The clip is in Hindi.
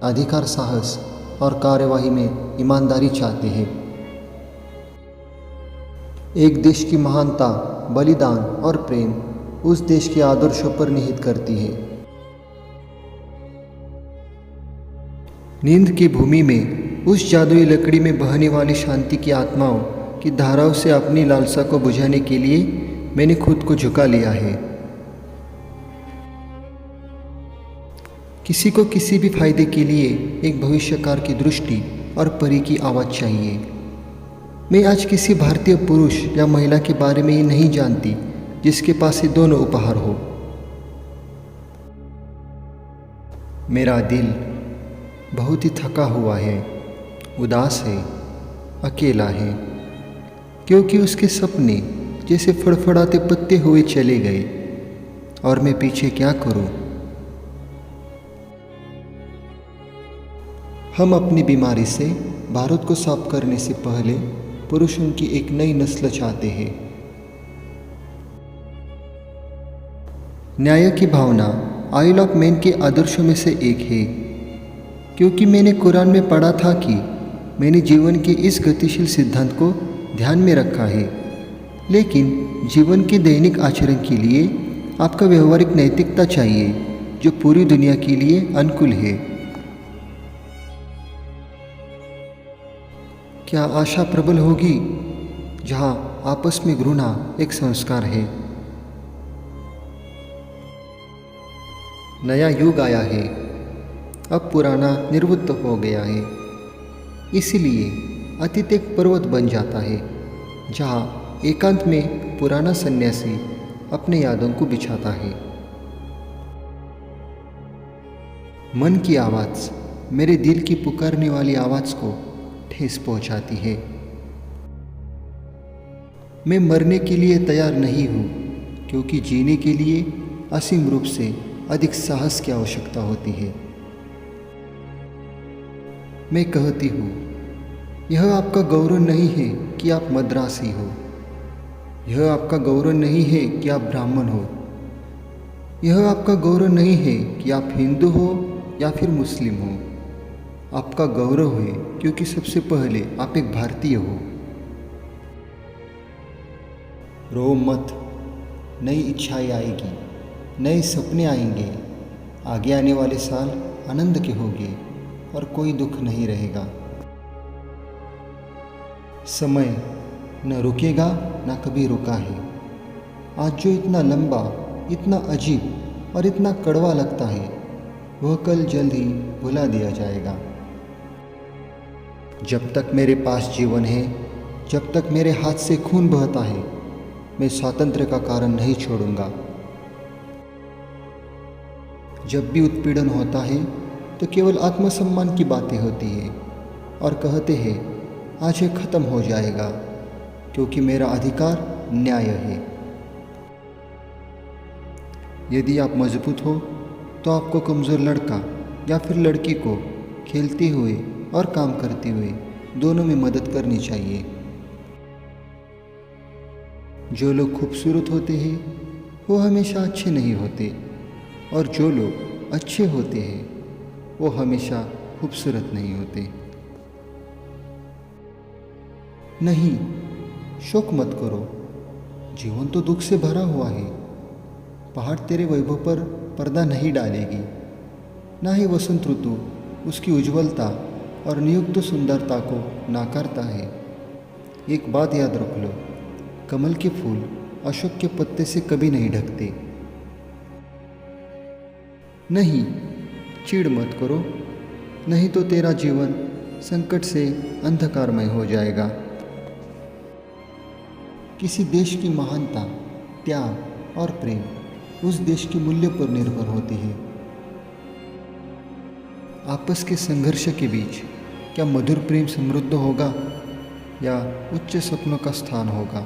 अधिकार, साहस और कार्यवाही में ईमानदारी चाहते हैं। एक देश की महानता बलिदान और प्रेम उस देश के आदर्शों पर निहित करती है। नींद की भूमि में उस जादुई लकड़ी में बहने वाली शांति की आत्माओं की धाराओं से अपनी लालसा को बुझाने के लिए मैंने खुद को झुका लिया है। किसी को किसी भी फायदे के लिए एक भविष्यकार की दृष्टि और परी की आवाज़ चाहिए। मैं आज किसी भारतीय पुरुष या महिला के बारे में ही नहीं जानती जिसके पास ये दोनों उपहार हो। मेरा दिल बहुत ही थका हुआ है, उदास है, अकेला है, क्योंकि उसके सपने जैसे फड़फड़ाते पत्ते हुए चले गए और मैं पीछे क्या करूं। हम अपनी बीमारी से भारत को साफ करने से पहले पुरुषों की एक नई नस्ल चाहते हैं। न्याय की भावना आइल ऑफ मैन के आदर्शों में से एक है, क्योंकि मैंने कुरान में पढ़ा था कि मैंने जीवन के इस गतिशील सिद्धांत को ध्यान में रखा है, लेकिन जीवन के दैनिक आचरण के लिए आपका व्यवहारिक नैतिकता चाहिए जो पूरी दुनिया के लिए अनुकूल है। क्या आशा प्रबल होगी जहाँ आपस में घृणा एक संस्कार है। नया युग आया है, अब पुराना निवृत्त हो गया है, इसलिए अतीत एक पर्वत बन जाता है जहाँ एकांत में पुराना सन्यासी अपने यादों को बिछाता है। मन की आवाज़ मेरे दिल की पुकारने वाली आवाज़ को ठेस पहुंचाती है। मैं मरने के लिए तैयार नहीं हूँ, क्योंकि जीने के लिए असीम रूप से अधिक साहस की आवश्यकता होती है। मैं कहती हूँ, यह आपका गौरव नहीं है कि आप मद्रासी हो, यह आपका गौरव नहीं है कि आप ब्राह्मण हो, यह आपका गौरव नहीं है कि आप हिंदू हो या फिर मुस्लिम हो। आपका गौरव है क्योंकि सबसे पहले आप एक भारतीय हो। रो मत, नई इच्छाएं आएगी, नए सपने आएंगे, आगे आने वाले साल आनंद के होंगे और कोई दुख नहीं रहेगा। समय न रुकेगा न कभी रुका है। आज जो इतना लंबा, इतना अजीब और इतना कड़वा लगता है, वह कल जल्द ही भुला दिया जाएगा। जब तक मेरे पास जीवन है, जब तक मेरे हाथ से खून बहता है, मैं स्वातंत्र्य का कारण नहीं छोड़ूंगा। जब भी उत्पीड़न होता है तो केवल आत्मसम्मान की बातें होती है और कहते हैं आज ये खत्म हो जाएगा, क्योंकि मेरा अधिकार न्याय है। यदि आप मजबूत हो तो आपको कमज़ोर लड़का या फिर लड़की को खेलते हुए और काम करते हुए दोनों में मदद करनी चाहिए। जो लोग खूबसूरत होते हैं वो हमेशा अच्छे नहीं होते, और जो लोग अच्छे होते हैं वो हमेशा खूबसूरत नहीं होते। नहीं, शोक मत करो, जीवन तो दुख से भरा हुआ है। पहाड़ तेरे वैभव पर पर्दा नहीं डालेगी, ना ही वसंत ऋतु उसकी उज्ज्वलता और नियुक्त सुंदरता को नाकारता है। एक बात याद रख लो, कमल के फूल अशोक के पत्ते से कभी नहीं ढकते। नहीं, चिढ़ मत करो, नहीं तो तेरा जीवन संकट से अंधकारमय हो जाएगा। किसी देश की महानता, त्याग और प्रेम उस देश के मूल्य पर निर्भर होती है। आपस के संघर्ष के बीच क्या मधुर प्रेम समृद्ध होगा या उच्च सपनों का स्थान होगा?